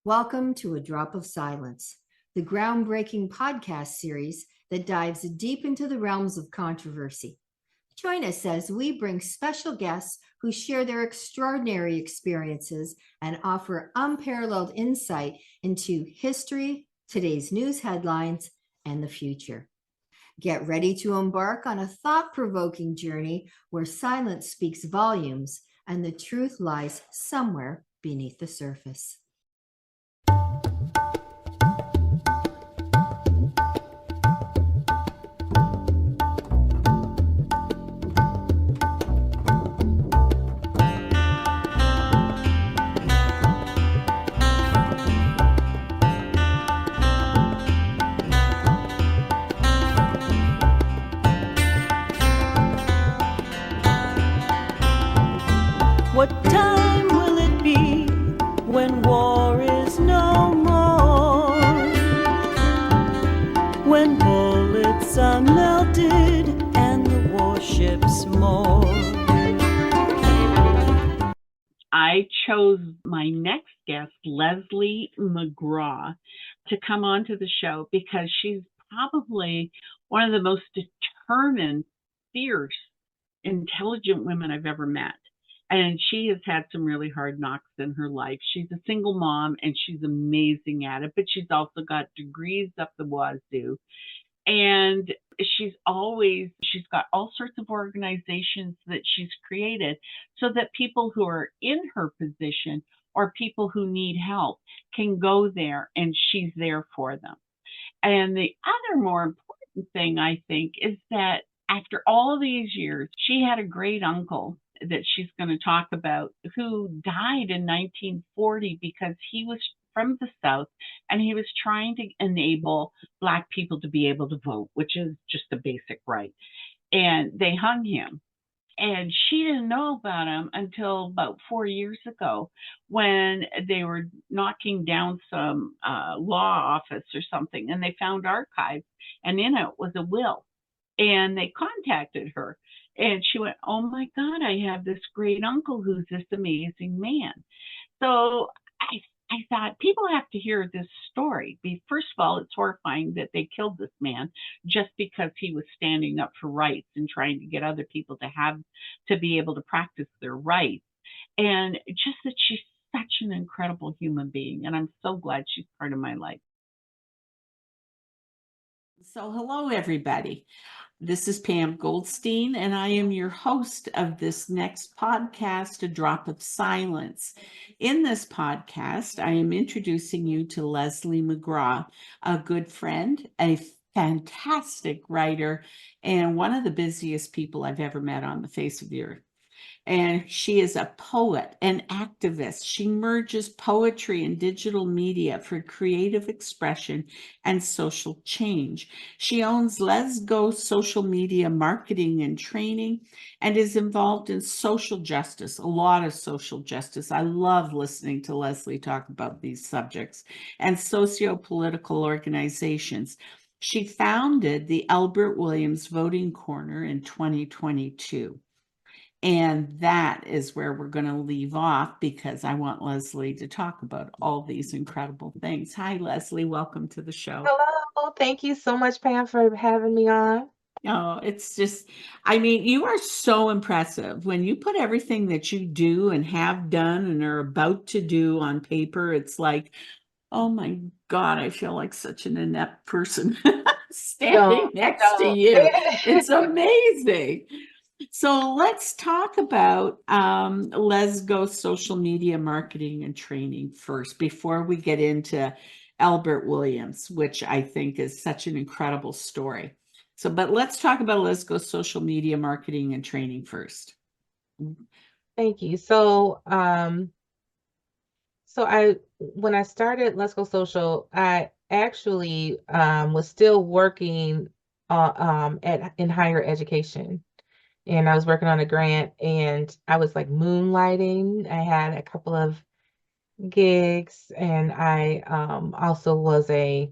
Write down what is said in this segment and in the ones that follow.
Welcome to A Drop of Silence, the groundbreaking podcast series that dives deep into the realms of controversy. Join us as we bring special guests who share their extraordinary experiences and offer unparalleled insight into history, today's news headlines, and the future. Get ready to embark on a thought-provoking journey where silence speaks volumes and the truth lies somewhere beneath the surface. What time will it be when war is no more? When bullets are melted and the warships moor? I chose my next guest, Leslie McGraw, to come onto the show because she's probably one of the most determined, fierce, intelligent women I've ever met. And she has had some really hard knocks in her life. She's a single mom and she's amazing at it, but she's also got degrees up the wazoo. And she's got all sorts of organizations that she's created so that people who are in her position or people who need help can go there and she's there for them. And the other more important thing, I think, is that after all these years, she had a great uncle that she's going to talk about who died in 1940 because he was from the South and he was trying to enable Black people to be able to vote, which is just a basic right. And they hung him. And she didn't know about him until about 4 years ago when they were knocking down some law office or something, and they found archives, and in it was a will. And they contacted her, and she went, "Oh my God, I have this great uncle who's this amazing man." So I thought people have to hear this story. First of all, it's horrifying that they killed this man just because he was standing up for rights and trying to get other people to be able to practice their rights. And just that she's such an incredible human being. And I'm so glad she's part of my life. So hello, everybody. This is Pam Goldstein, and I am your host of this next podcast, A Drop of Silence. In this podcast, I am introducing you to Leslie McGraw, a good friend, a fantastic writer, and one of the busiest people I've ever met on the face of the earth. And she is a poet, an activist. She merges poetry and digital media for creative expression and social change. She owns Let's Go Social Media Marketing and Training and is involved in social justice, a lot of social justice. I love listening to Leslie talk about these subjects and socio-political organizations. She founded the Albert Williams Voting Corner in 2022. And that is where we're going to leave off because I want Leslie to talk about all these incredible things. Hi, Leslie. Welcome to the show. Hello. Thank you so much, Pam, for having me on. Oh, it's just, you are so impressive. When you put everything that you do and have done and are about to do on paper, it's like, oh my God, I feel like such an inept person standing next to you. It's amazing. So let's talk about Let's Go Social Media Marketing and Training first before we get into Albert Williams, which I think is such an incredible story. But let's talk about Let's Go Social Media Marketing and Training first. Thank you. So when I started Let's Go Social, I actually was still working in higher education. And I was working on a grant and I was like moonlighting. I had a couple of gigs and I also was a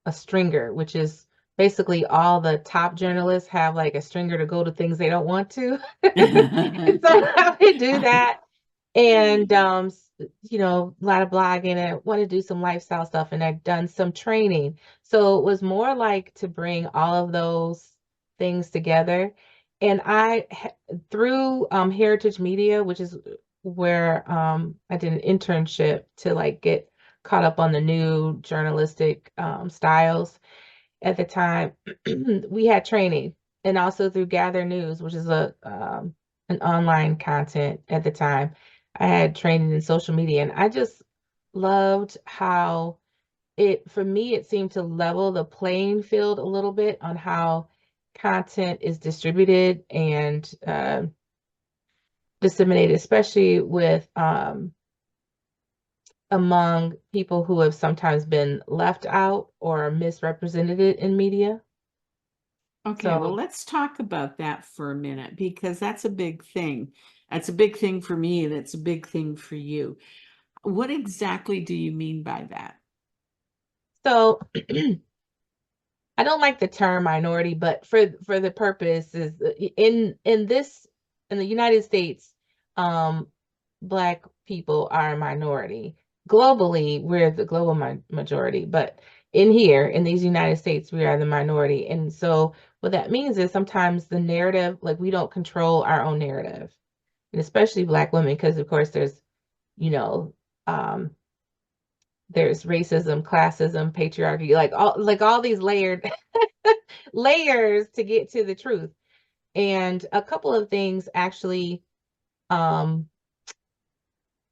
stringer, which is basically all the top journalists have like a stringer to go to things they don't want to. And so I would do that. And a lot of blogging, and I want to do some lifestyle stuff, and I've done some training. So it was more like to bring all of those things together. And through Heritage Media, which is where I did an internship to like get caught up on the new journalistic styles at the time, we had training, and also through Gather News, which is an online content at the time. I had training in social media, and I just loved how for me, it seemed to level the playing field a little bit on how content is distributed and disseminated, especially with among people who have sometimes been left out or misrepresented in media. Okay, well, So, let's talk about that for a minute because that's a big thing. That's a big thing for me, and it's a big thing for you. What exactly do you mean by that? so I don't like the term minority, but for the purposes in the United States, Black people are a minority. Globally, we're the global majority, but in here, in these United States, we are the minority. And so what that means is sometimes the narrative, like we don't control our own narrative, and especially Black women, because of course you know, um, there's racism, classism, patriarchy, like all these layered layers to get to the truth. And a couple of things actually um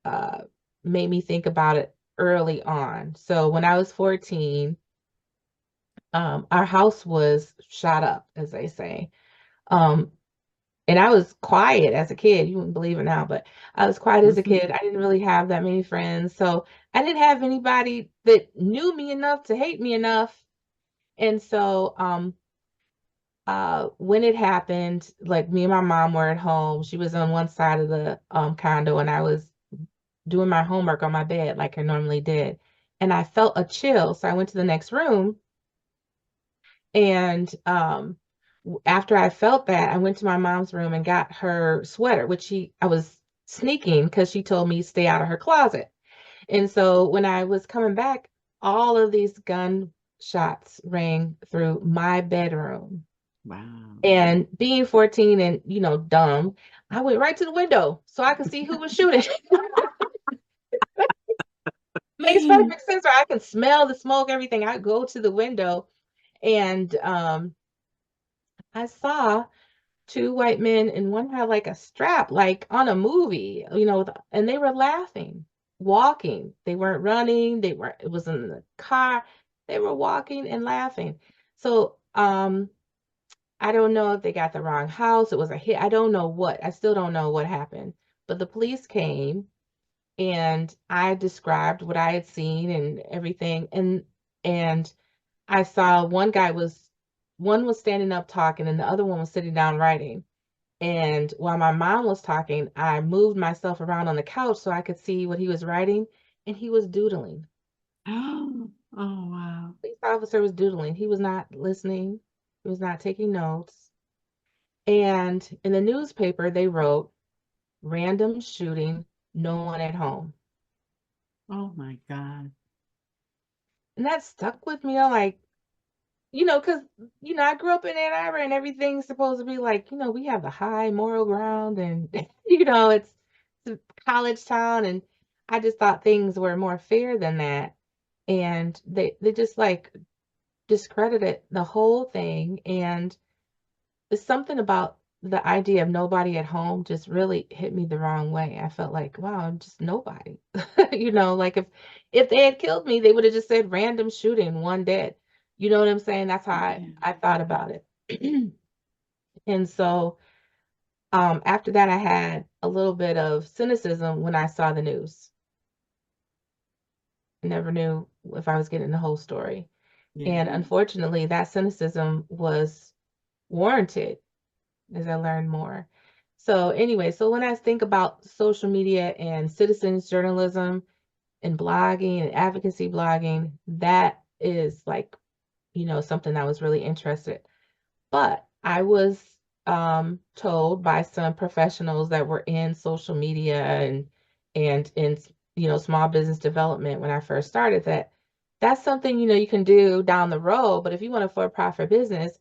uh made me think about it early on. So when I was 14, our house was shot up, as they say. Um, and I was quiet as a kid. You wouldn't believe it now, but I was quiet as a kid. I didn't really have that many friends. So I didn't have anybody that knew me enough to hate me enough. And so when it happened, like me and my mom were at home. She was on one side of the condo, and I was doing my homework on my bed like I normally did. And I felt a chill. So I went to the next room, and after I felt that, I went to my mom's room and got her sweater, which I was sneaking because she told me stay out of her closet. And so when I was coming back, all of these gunshots rang through my bedroom. Wow. And being 14 and, dumb, I went right to the window so I could see who was shooting. Makes perfect sense, right? I can smell the smoke, everything. I go to the window, and I saw two white men, and one had like a strap, like on a movie, and they were laughing, walking. They weren't running. It was in the car. They were walking and laughing. So, I don't know if they got the wrong house. It was a hit. I don't know what. I still don't know what happened. But the police came, and I described what I had seen and everything. And I saw one was standing up talking, and the other one was sitting down writing. And while my mom was talking, I moved myself around on the couch so I could see what he was writing, and he was doodling. Oh, wow. The police officer was doodling. He was not listening. He was not taking notes. And in the newspaper, they wrote, "Random shooting, no one at home." Oh my God. And that stuck with me. I'm like, because, I grew up in Ann Arbor, and everything's supposed to be like, we have the high moral ground, and, it's a college town. And I just thought things were more fair than that. And they just like discredited the whole thing. And it's something about the idea of nobody at home just really hit me the wrong way. I felt like, wow, I'm just nobody. Like if they had killed me, they would have just said random shooting, one dead. You know what I'm saying? That's how I thought about it. And so after that, I had a little bit of cynicism when I saw the news. I never knew if I was getting the whole story. And Yeah. unfortunately, that cynicism was warranted as I learned more. So anyway, so when I think about social media and citizens journalism and blogging and advocacy blogging, that is like, something I was really interested. But I was told by some professionals that were in social media and in small business development when I first started, that's something, you can do down the road. But if you want a for-profit business,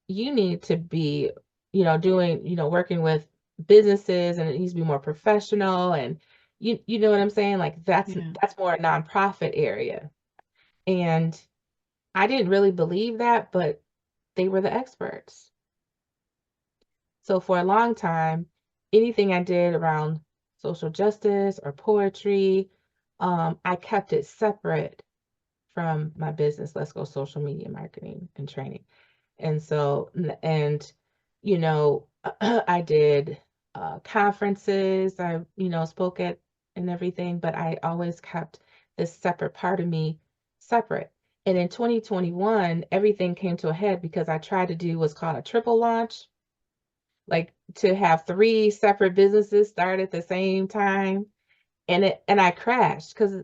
you need to be, working with businesses, and it needs to be more professional. And you know what I'm saying? Like that's Yeah. more a nonprofit area. And I didn't really believe that, but they were the experts. So for a long time, anything I did around social justice or poetry, I kept it separate from my business, Let's Go Social Media Marketing and Training. And so, I did conferences, I, spoke at and everything, but I always kept this separate part of me separate. And in 2021, everything came to a head because I tried to do what's called a triple launch, like to have 3 separate businesses start at the same time. And I crashed because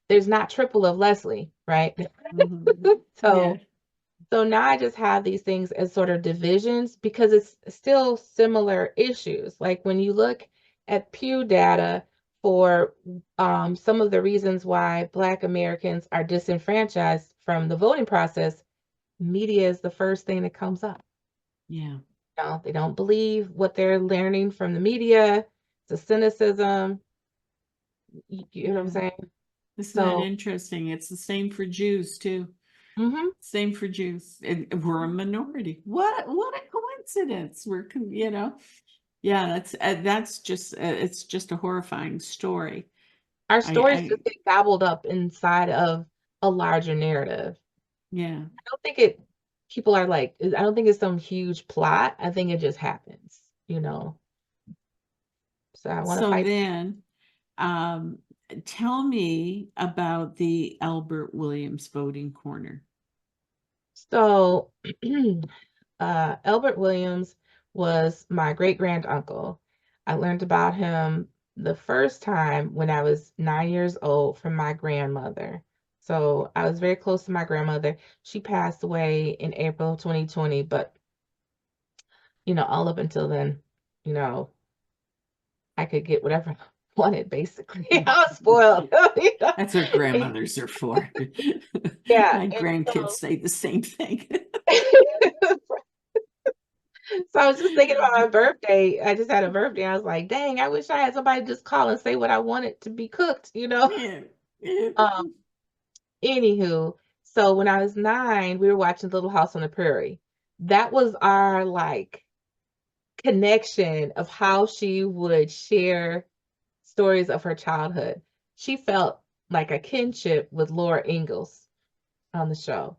there's not triple of Leslie, right? Mhm. Yeah. So now I just have these things as sort of divisions because it's still similar issues. Like when you look at Pew data for some of the reasons why Black Americans are disenfranchised from the voting process, media is the first thing that comes up. Yeah. They don't believe what they're learning from the media. It's a cynicism. You know what I'm Yeah. saying? Isn't that So, interesting? It's the same for Jews too. mhm. Same for Jews. And we're a minority. What a coincidence. Yeah, that's just it's just a horrifying story. Our I stories I just get gobbled up inside of a larger narrative. yeah. I don't think it, people are like, I don't think it's some huge plot. I think it just happens. So I want to So fight. then tell me about the Albert Williams voting corner. So, Albert Williams was my great grand uncle. I learned about him the first time when I was 9 years old from my grandmother. So I was very close to my grandmother. She passed away in April of 2020, but all up until then, you know, I could get whatever I wanted, basically. I was spoiled. That's what grandmothers are for. Yeah. My And grandkids say the same thing. so I was just thinking about my birthday. I just had a birthday. I was like, dang, I wish I had somebody just call and say what I wanted to be cooked. Yeah. Yeah. Um, Anywho, so when I was 9, we were watching Little House on the Prairie. That was our like connection of how she would share stories of her childhood. She felt like a kinship with Laura Ingalls on the show.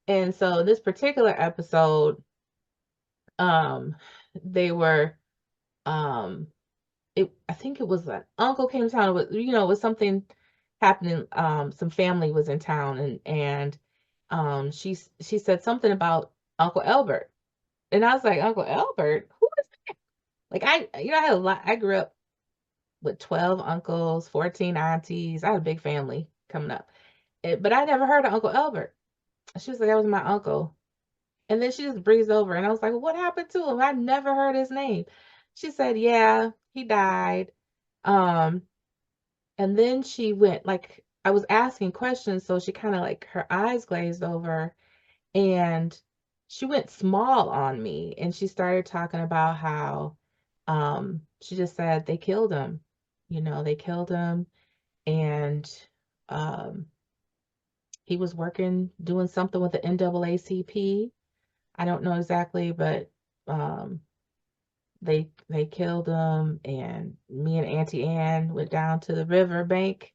And so this particular episode, they were I think it was an uncle came to town. It was something happening. Some family was in town, and she said something about Uncle Albert. And I was like, Uncle Albert? Who is that? Like I had a lot. I grew up with 12 uncles, 14 aunties. I had a big family coming up. But I never heard of Uncle Albert. She was like, that was my uncle. And then she just breezed over. And I was like, well, what happened to him? I never heard his name. She said, yeah, he died. Um, and then she went, like, I was asking questions, so she kind of like her eyes glazed over, and she went small on me, and she started talking about how she just said they killed him. They killed him, and um he was working, doing something with the NAACP. I don't know exactly, but um they killed him, and me and Auntie Ann went down to the riverbank,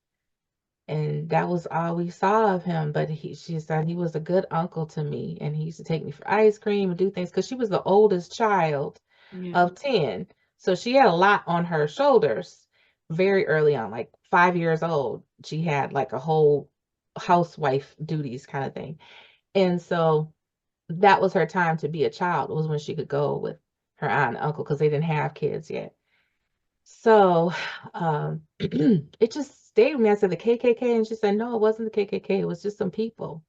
and that was all we saw of him. But she said he was a good uncle to me, and he used to take me for ice cream and do things because she was the oldest child Yeah. of 10. So she had a lot on her shoulders very early on, like 5 years old. She had like a whole housewife duties kind of thing. And so that was her time to be a child, was when she could go with her aunt and uncle because they didn't have kids yet. So it just stayed with me. I said the KKK, and she said, no, it wasn't the KKK. It was just some people.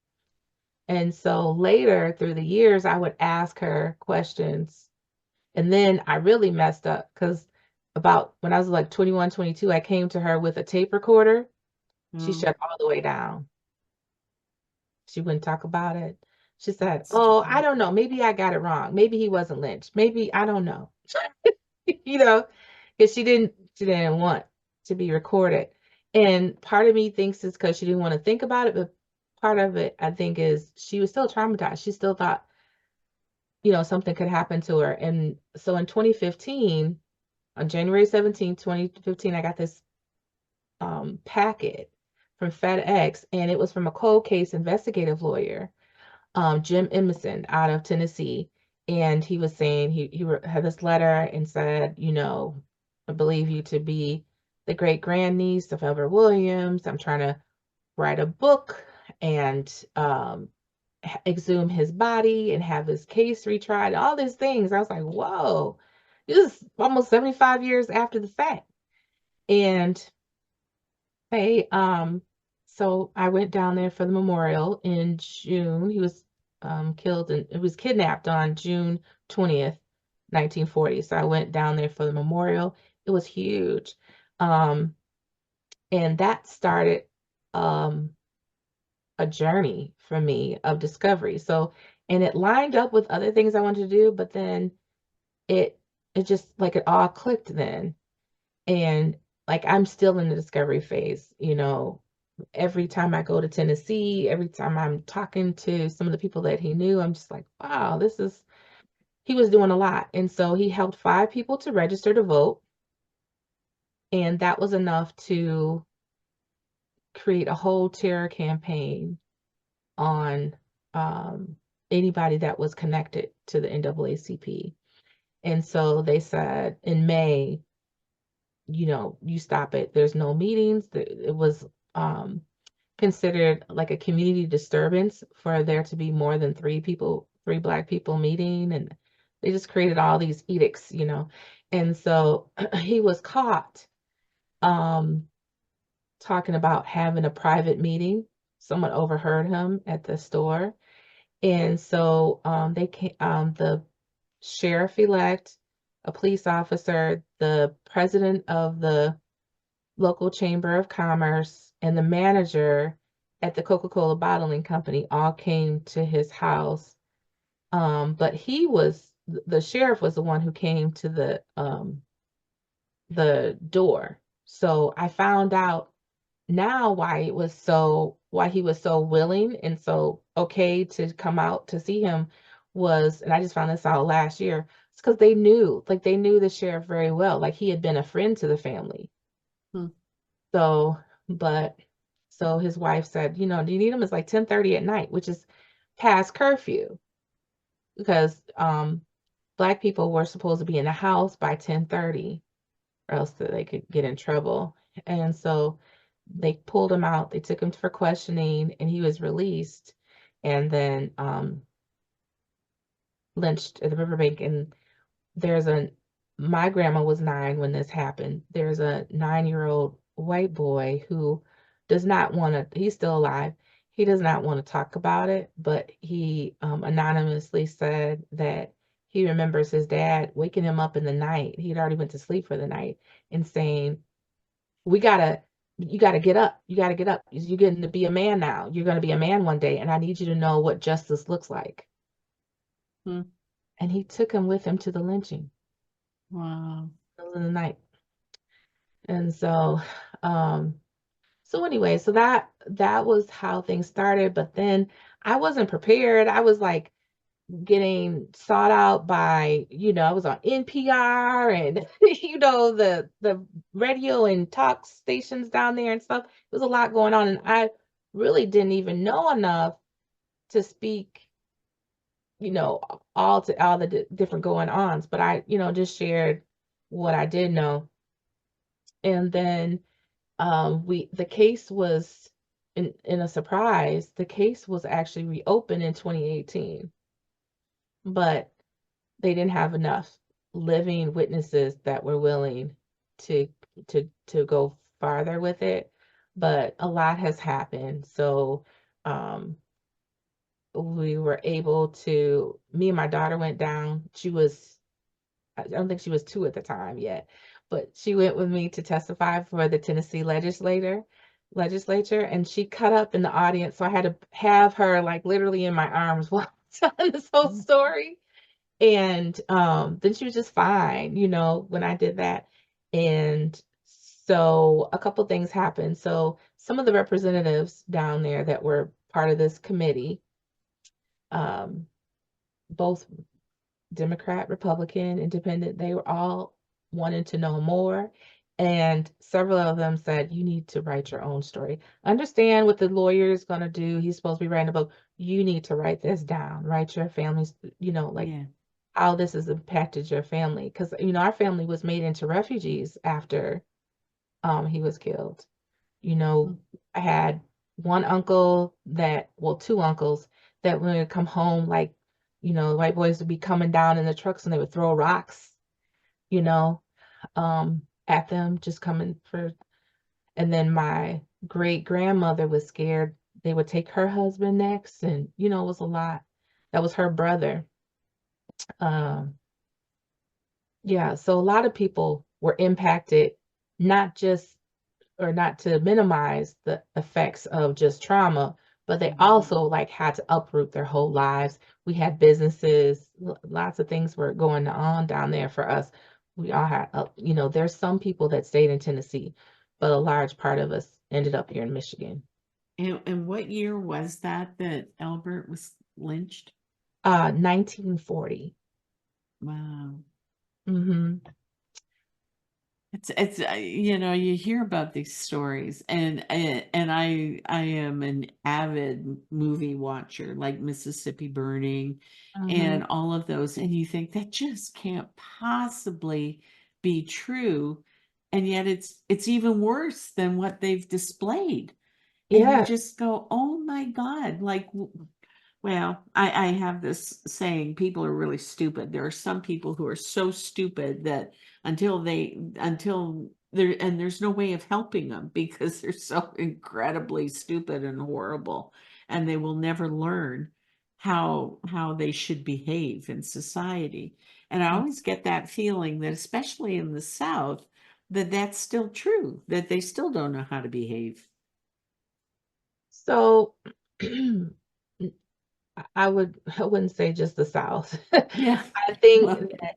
And so later through the years, I would ask her questions. And then I really messed up because about when I was like 21, 22, I came to her with a tape recorder. She Oh, shut all the way down. She wouldn't talk about it. She said, that's "Oh, I terrible. don't know. Maybe I got it wrong. Maybe he wasn't lynched. Maybe I don't know." You know, because she didn't want to be recorded. And part of me thinks it's because she didn't want to think about it, but part of it I think is she was still traumatized. She still thought, something could happen to her. And so in 2015, on January 17th, 2015, I got this packet from FedEx, and it was from a cold case investigative lawyer, Jim Emerson out of Tennessee. And he was saying had this letter and said, I believe you to be the great grandniece of Ever Williams. I'm trying to write a book and exhume his body and have his case retried, all these things. I was like, whoa, this is almost 75 years after the fact. And Hey, so I went down there for the memorial in June. He was killed and it was kidnapped on June 20th, 1940. So I went down there for the memorial. It was huge. Um, and that started um a journey for me of discovery. So, and it lined up with other things I wanted to do, but then it it just like it all clicked then. And like I'm still in the discovery phase, every time I go to Tennessee, every time I'm talking to some of the people that he knew, I'm just like, wow, he was doing a lot. And so he helped 5 people to register to vote. And that was enough to create a whole terror campaign on anybody that was connected to the NAACP. And so they said in May, you stop it. There's no meetings. It was considered like a community disturbance for there to be more than 3 Black people meeting. And they just created all these edicts. And so he was caught talking about having a private meeting. Someone overheard him at the store. And so the sheriff-elect, a police officer, the president of the local chamber of commerce, and the manager at the Coca-Cola bottling company all came to his house. But the sheriff was the one who came to the door. So I found out now why he was so willing and so okay to come out to see him and I just found this out last year. It's because they knew the sheriff very well. Like he had been a friend to the family. Hmm. So, so his wife said, do you need him? It's like 10:30 at night, which is past curfew because Black people were supposed to be in the house by 10:30 or else they could get in trouble. And so they pulled him out, they took him for questioning, and he was released and then lynched at the riverbank. And my grandma was 9 when this happened. There's a 9-year-old white boy who does not want to, he's still alive. He does not want to talk about it, but he anonymously said that he remembers his dad waking him up in the night. He'd already went to sleep for the night and saying, you gotta get up. You gotta get up. You're getting to be a man now. You're going to be a man one day, and I need you to know what justice looks like. Hmm. And he took him with him to the lynching. Wow. Middle of the night. And so anyway, so that was how things started. But then I wasn't prepared. I was like getting sought out by, I was on NPR and the radio and talk stations down there and stuff. There was a lot going on, and I really didn't even know enough to speak, all the different going ons. But I, just shared what I did know. And then the case was in a surprise, the case was actually reopened in 2018, but they didn't have enough living witnesses that were willing to go farther with it. But a lot has happened. So we were able to, me and my daughter went down. I don't think she was 2 at the time yet, but she went with me to testify for the Tennessee legislature, and she cut up in the audience, so I had to have her like literally in my arms while telling this whole story. And then she was just fine, when I did that. And so a couple things happened. So some of the representatives down there that were part of this committee, both Democrat, Republican, Independent, they were all wanting to know more. And several of them said, you need to write your own story. Understand what the lawyer is going to do. He's supposed to be writing a book. You need to write this down, write your family's, Yeah. how this has impacted your family. Because, our family was made into refugees after he was killed. I had one uncle two uncles that when they would come home, like, the white boys would be coming down in the trucks and they would throw rocks, at them, just coming for. And then my great grandmother was scared they would take her husband next. And, it was a lot. That was her brother. Yeah, so a lot of people were impacted, not to minimize the effects of just trauma, but they also like had to uproot their whole lives. We had businesses, lots of things were going on down there for us. We all had, there's some people that stayed in Tennessee, but a large part of us ended up here in Michigan. And what year was that Albert was lynched? 1940. Wow. Mm-hmm. It's you hear about these stories, and I am an avid movie watcher, like Mississippi Burning and all of those, and you think that just can't possibly be true, and yet it's even worse than what they've displayed. And you just go, oh my God, like, well, I have this saying, people are really stupid. There are some people who are so stupid that until there, and there's no way of helping them because they're so incredibly stupid and horrible, and they will never learn how they should behave in society. And I always get that feeling that, especially in the South, that that's still true, that they still don't know how to behave. So I wouldn't say just the South. Yeah. I think that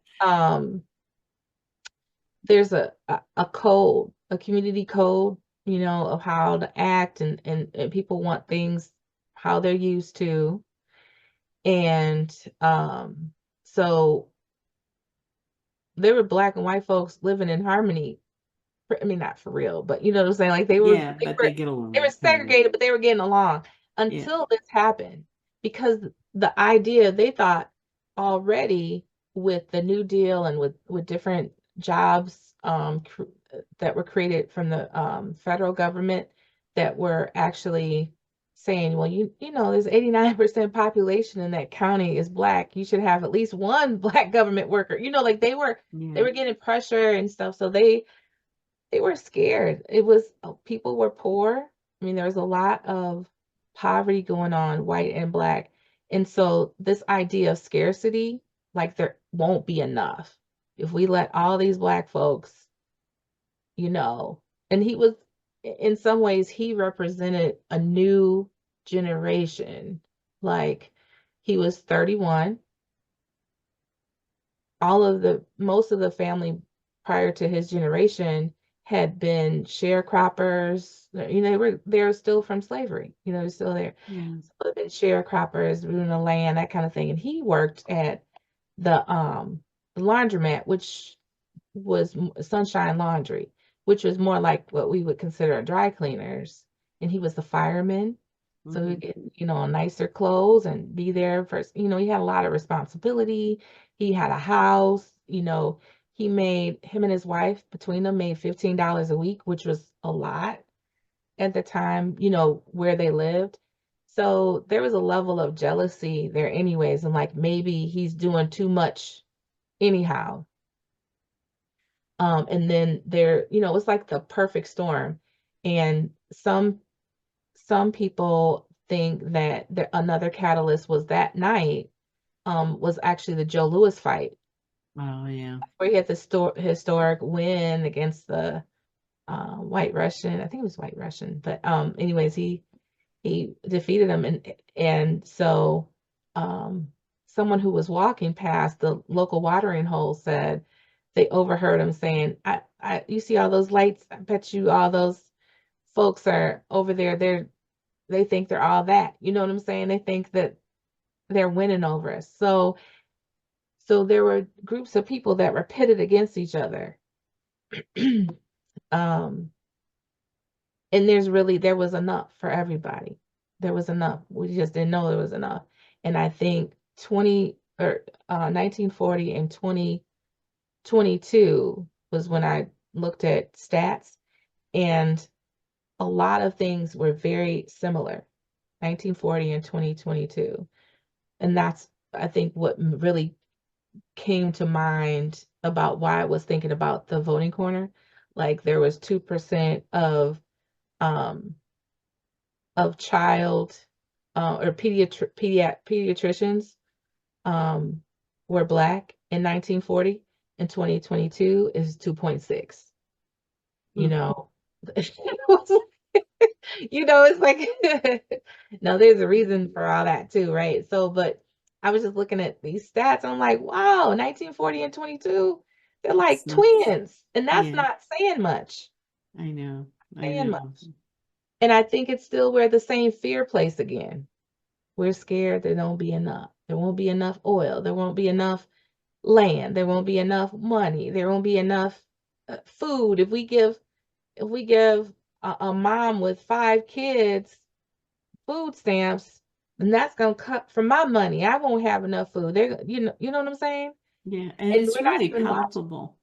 there's a code, a community code, of how to act, and people want things how they're used to. And so there were Black and white folks living in harmony. I mean, not for real, but you know what I'm saying? Like they were they get along. they were segregated, but they were getting along until this happened, because the idea they thought already with the New Deal and with different jobs that were created from the federal government that were actually saying, well, there's 89% population in that county is Black. You should have at least one Black government worker. Like they were getting pressure and stuff. So they were scared. People were poor. I mean, there was a lot of poverty going on, white and Black. And so this idea of scarcity, like there won't be enough if we let all these Black folks, and he was, in some ways, he represented a new generation. Like he was 31. Most of the family prior to his generation had been sharecroppers. They're still from slavery. They're still there. Yeah. So they've been sharecroppers, ruining the land, that kind of thing. And he worked at the laundromat, which was Sunshine Laundry, which was more like what we would consider dry cleaners. And he was the fireman. So he get, nicer clothes and be there first. He had a lot of responsibility. He had a house, him and his wife, between them, made $15 a week, which was a lot at the time, where they lived. So there was a level of jealousy there anyways. And like, maybe he's doing too much anyhow. And then there, it's like the perfect storm. And some people think that another catalyst was that night, was actually the Joe Louis fight. Oh, yeah. where he had the historic win against the White Russian. I think it was White Russian, but anyways, he defeated him, and so someone who was walking past the local watering hole said they overheard him saying, I you see all those lights? I bet you all those folks are over there. They think they're all that. You know what I'm saying? They think that they're winning over us. So there were groups of people that were pitted against each other. um and there was enough for everybody. There was enough. We just didn't know there was enough. And I think 1940 and 2022 was when I looked at stats, and a lot of things were very similar, 1940 and 2022. And that's, I think, what really came to mind about why I was thinking about the voting corner. Like there was 2% um, child or pediatricians were Black in 1940, and 2022 is 2.6. You know, it's like, no, there's a reason for all that too, right? So, but I was just looking at these stats. I'm like, wow, 1940 and 22, they're like It's nuts. twins, and that's Yeah, not saying much. I know. I Saying know. much. And I think it's still where the same fear place again. We're scared there won't be enough. There won't be enough oil. There won't be enough land. There won't be enough money. There won't be enough food. If we give a mom with 5 kids food stamps, then that's gonna cut from my money. I won't have enough food. You know what I'm saying? Yeah, and And it's we're not really even watching. palpable.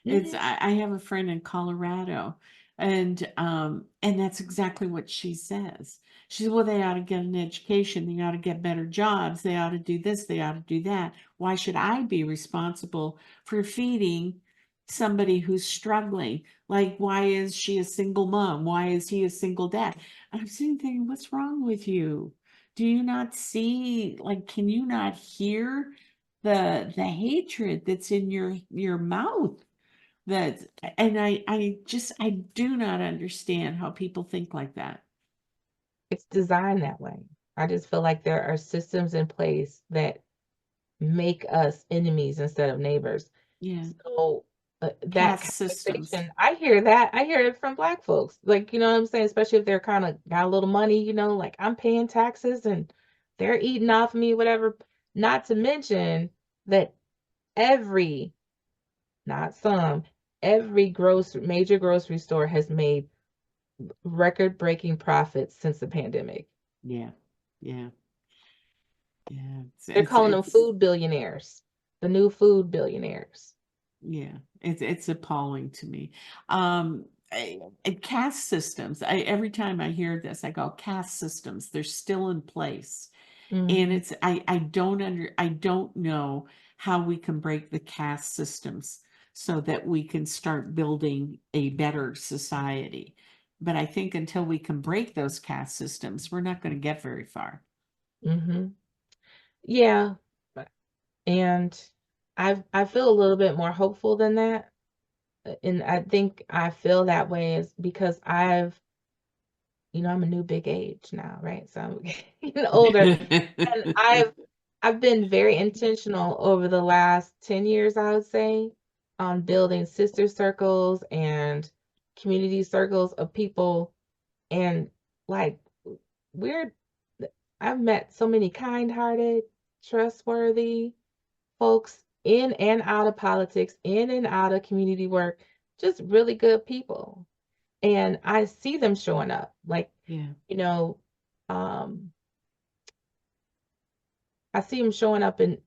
It's Mhm. I have a friend in Colorado, and that's exactly what she says. She said, well, they ought to get an education, they ought to get better jobs, they ought to do this, they ought to do that. Why should I be responsible for feeding somebody who's struggling? Like, why is she a single mom? Why is he a single dad? I'm sitting thinking, what's wrong with you? Do you not see, like, can you not hear the hatred that's in your mouth? That, and I do not understand how people think like that. It's designed that way. I just feel like there are systems in place that make us enemies instead of neighbors. Yeah, So that caste systems. conversation, I hear that. I hear it from Black folks. Like, you know what I'm saying? Especially if they're kind of got a little money, like I'm paying taxes and they're eating off me, whatever. Not to mention that every, not some, every major grocery store has made record-breaking profits since the pandemic. Yeah, yeah, yeah. They're calling them food billionaires, the new food billionaires. Yeah, it's appalling to me. Caste systems. Every time I hear this, I go, caste systems. They're still in place, and Mhm. I don't know how we can break the caste systems so that we can start building a better society. But I think until we can break those caste systems, we're not going to get very far. Mhm. Yeah, and I feel a little bit more hopeful than that. And I think I feel that way is because I'm a new big age now, right? So I'm getting older, and I've been very intentional over the last 10 years, I would say, on building sister circles and community circles of people. And like we're I've met so many kind-hearted, trustworthy folks in and out of politics, in and out of community work, just really good people. And I see them showing up. Like, Yeah. you know, um, I see them showing up in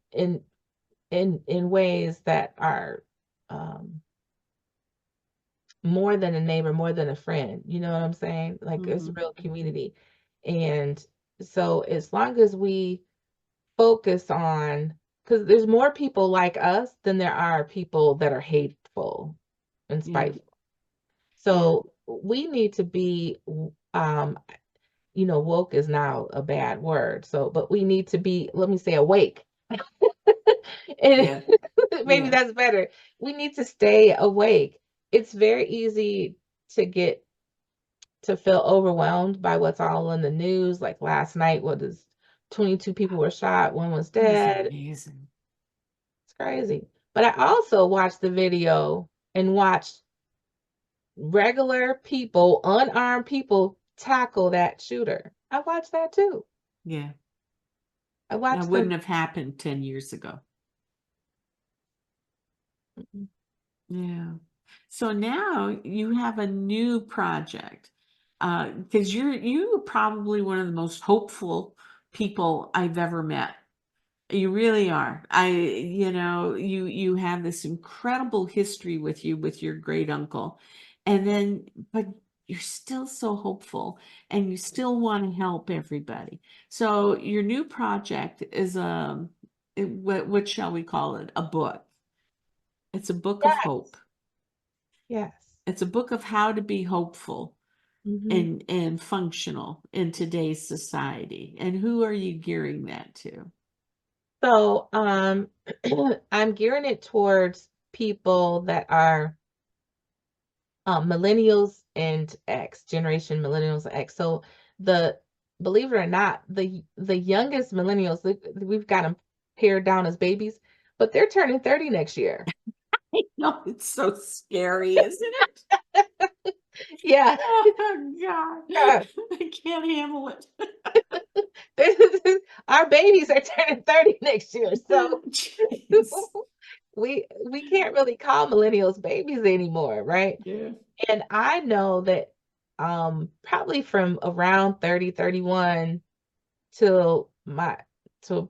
ways that are more than a neighbor, more than a friend. You know what I'm saying? Like it's Mhm. real community. And so as long as we focus on, because there's more people like us than there are people that are hateful and Yeah. spiteful. Yeah. So we need to be, woke is now a bad word. So, but we need to be, let me say, awake. And Yeah. maybe Yeah. that's better. We need to stay awake. It's very easy to feel overwhelmed by what's all in the news. Like last night, 22 people were shot, one was That was dead. amazing. It's crazy. But I also watched the video and watched regular people, unarmed people, tackle that shooter. I watched that too. Yeah. I That watched wouldn't them. have happened 10 years ago. Yeah. So now you have a new project. Because you're probably one of the most hopeful people I've ever met. You really are. You have this incredible history with you with your great uncle. But you're still so hopeful and you still want to help everybody. So your new project is what shall we call it? A book. It's a book of Yes. hope. Yes. It's a book of how to be hopeful and functional in today's society. And who are you gearing that to? So, I'm gearing it towards people that are millennials and X, generation millennials and X. So the believe it or not, the youngest millennials, we've got them pared down as babies, but they're turning 30 next year. No, it's so scary, isn't it? Yeah. Oh God, Yeah. I can't handle it. Our babies are turning 30 next year. So Jeez. we can't really call millennials babies anymore, right? Yeah. And I know that probably from around 30, 31 till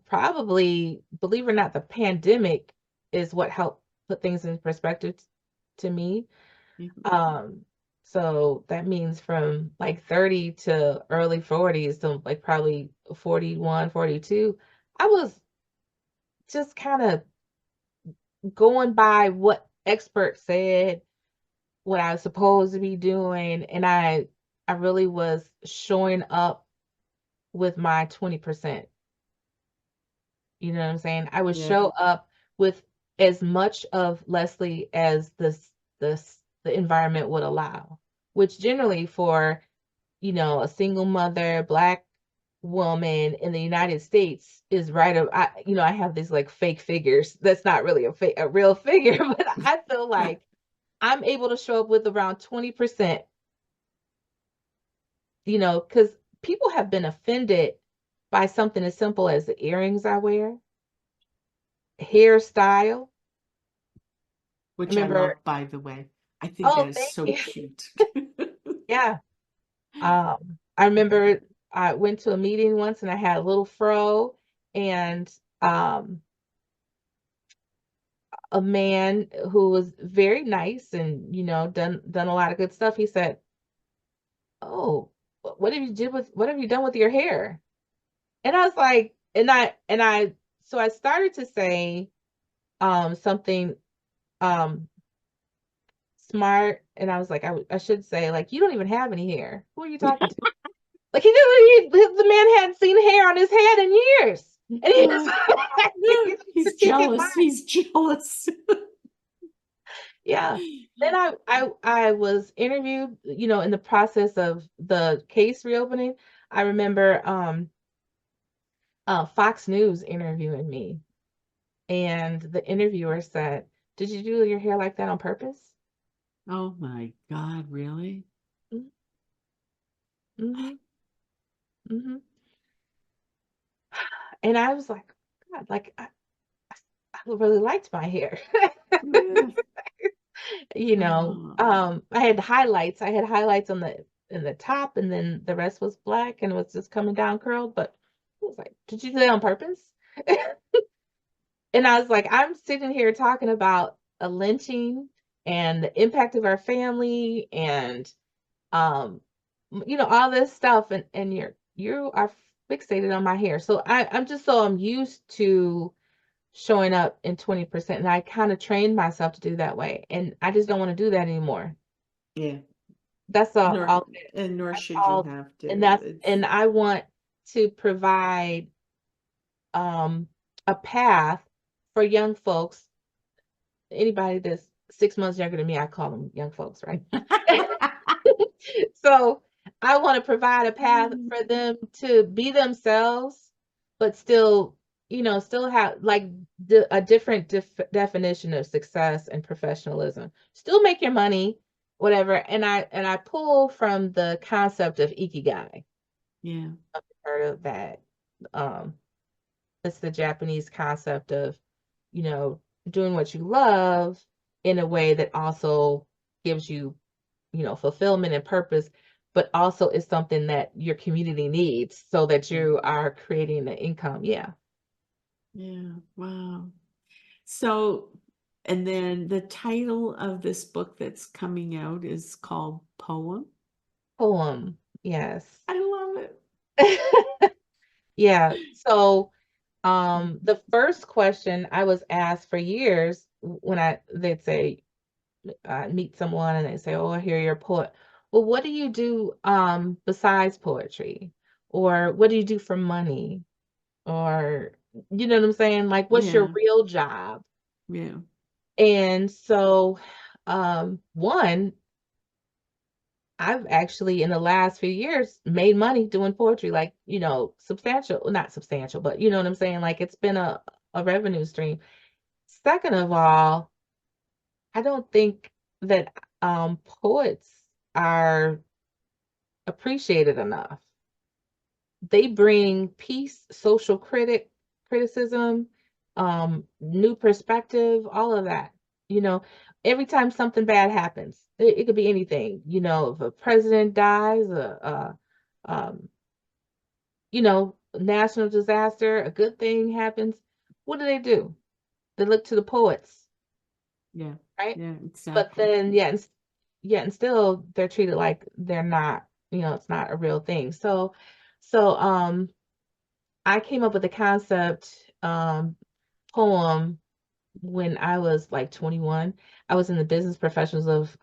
probably, believe it or not, the pandemic is what helped put things in perspective to me. So that means from like 30 to early 40s, so like probably 41, 42, I was just kind of going by what experts said, what I was supposed to be doing, and I really was showing up with my 20%. You know what I'm saying? I would Yeah. show up with as much of Leslie as the environment would allow, which generally for, a single mother, Black woman in the United States is right. I have these like fake figures. That's not really a real figure, but I feel like I'm able to show up with around 20%, because people have been offended by something as simple as the earrings I wear, hairstyle. Which I Remember, love, by the way. I think that oh, is thank so you. cute. Yeah. I remember I went to a meeting once and I had a little fro, and a man who was very nice and done a lot of good stuff. He said, "Oh, what have you done with your hair?" And I was like, so I started to say something um smart, and I was like, I should say, like, you don't even have any hair. Who are you talking to? Like, the man hadn't seen hair on his head in years. And he was He's kicking jealous. He's jealous. Yeah. Then I was interviewed, in the process of the case reopening. I remember Fox News interviewing me, and the interviewer said, "Did you do your hair like that on purpose?" Oh my God, really? Mm-hmm. Mm-hmm. And I was like, God, like I really liked my hair. I had highlights. I had highlights on the in the top, and then the rest was black, and it was just coming down curled. But I was like, "Did you do that on purpose?" And I was like, "I'm sitting here talking about a lynching and the impact of our family, and all this stuff, and you are fixated on my hair." So I'm used to showing up in 20%, and I kind of trained myself to do that way, and I just don't want to do that anymore. Yeah. That's all it is. Nor That's should you all, have and to. It's I want to provide a path for young folks, anybody that's 6 months younger than me, I call them young folks, right? So I want to provide a path for them to be themselves, but still, still have like a different definition of success and professionalism. Still make your money, whatever. And I pull from the concept of ikigai. Yeah. I've heard of that. It's the Japanese concept of, doing what you love in a way that also gives you, fulfillment and purpose, but also is something that your community needs so that you are creating the income. Yeah. Yeah. Wow. So, and then the title of this book that's coming out is called Poem. Poem. Yes. I love it. Yeah. So, the first question I was asked for years when they'd say, meet someone and they say, "Oh, I hear you're a poet." Well, what do you do besides poetry? Or what do you do for money? Or, you know what I'm saying? Like, what's your Yeah. real job? Yeah. And so, one, I've actually in the last few years made money doing poetry, like, substantial, well, not substantial, but you know what I'm saying? Like, it's been a revenue stream. Second of all, I don't think that poets are appreciated enough. They bring peace, social criticism, new perspective, all of that. Every time something bad happens, it could be anything. If a president dies, um, national disaster, a good thing happens, what do? They look to the poets, Yeah. right? Yeah. But Exactly. then, and still they're treated like they're not, it's not a real thing. So, I came up with the concept poem when I was like 21. I was in the Business Professionals of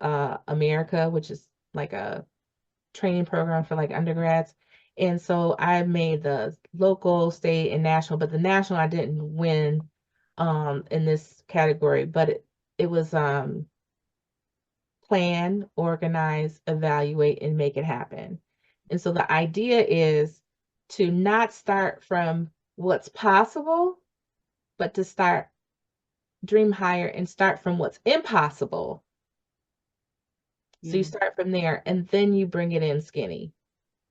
America, which is like a training program for like undergrads. And so I made the local, state, and national, but the national I didn't win in this category, but it was plan, organize, evaluate, and make it happen. And so the idea is to not start from what's possible, but to start dream higher and start from what's impossible. So you Yeah. start from there and then you bring it in skinny.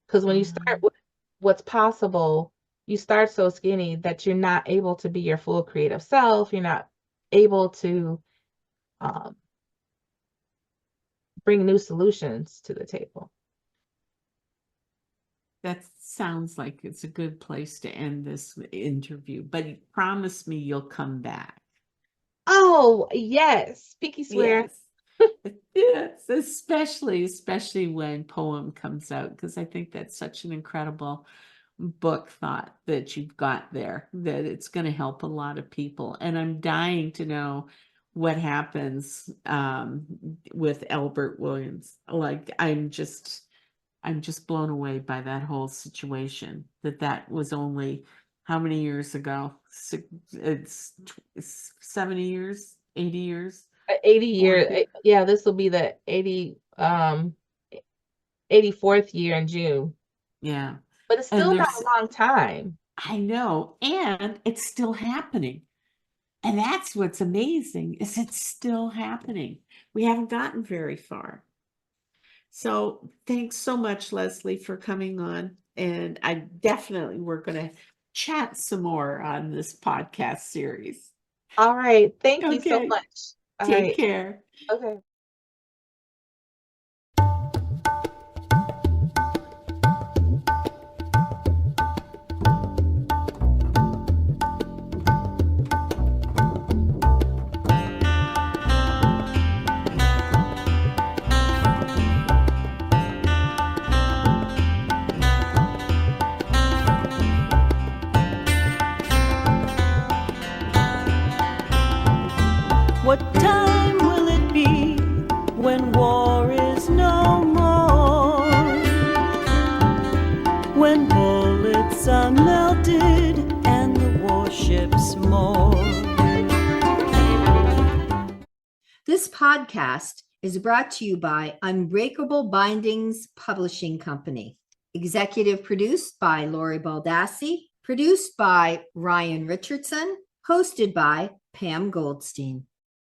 Because when you start with what's possible, you start so skinny that you're not able to be your full creative self. You're not able to bring new solutions to the table. That sounds like it's a good place to end this interview, but promise me you'll come back. Oh, yes. Pinky swear. Yes. Yes, especially when Poem comes out, because I think that's such an incredible book thought that you've got there, that it's going to help a lot of people. And I'm dying to know what happens with Albert Williams. Like, I'm just blown away by that whole situation. That was only how many years ago? It's 70 years, 80 years. 80 years. Yeah, this will be the 84th year in June. Yeah. But it's still not a long time. I know. And it's still happening. And that's what's amazing, is it's still happening. We haven't gotten very far. So thanks so much, Leslie, for coming on. And we're going to chat some more on this podcast series. All right. Thank you so much. All right. Take care. Okay. What time will it be when war is no more? When bullets are melted and the warships moor? This podcast is brought to you by Unbreakable Bindings Publishing Company. Executive produced by Lori Baldassi, produced by Ryan Richardson, hosted by Pam Goldstein.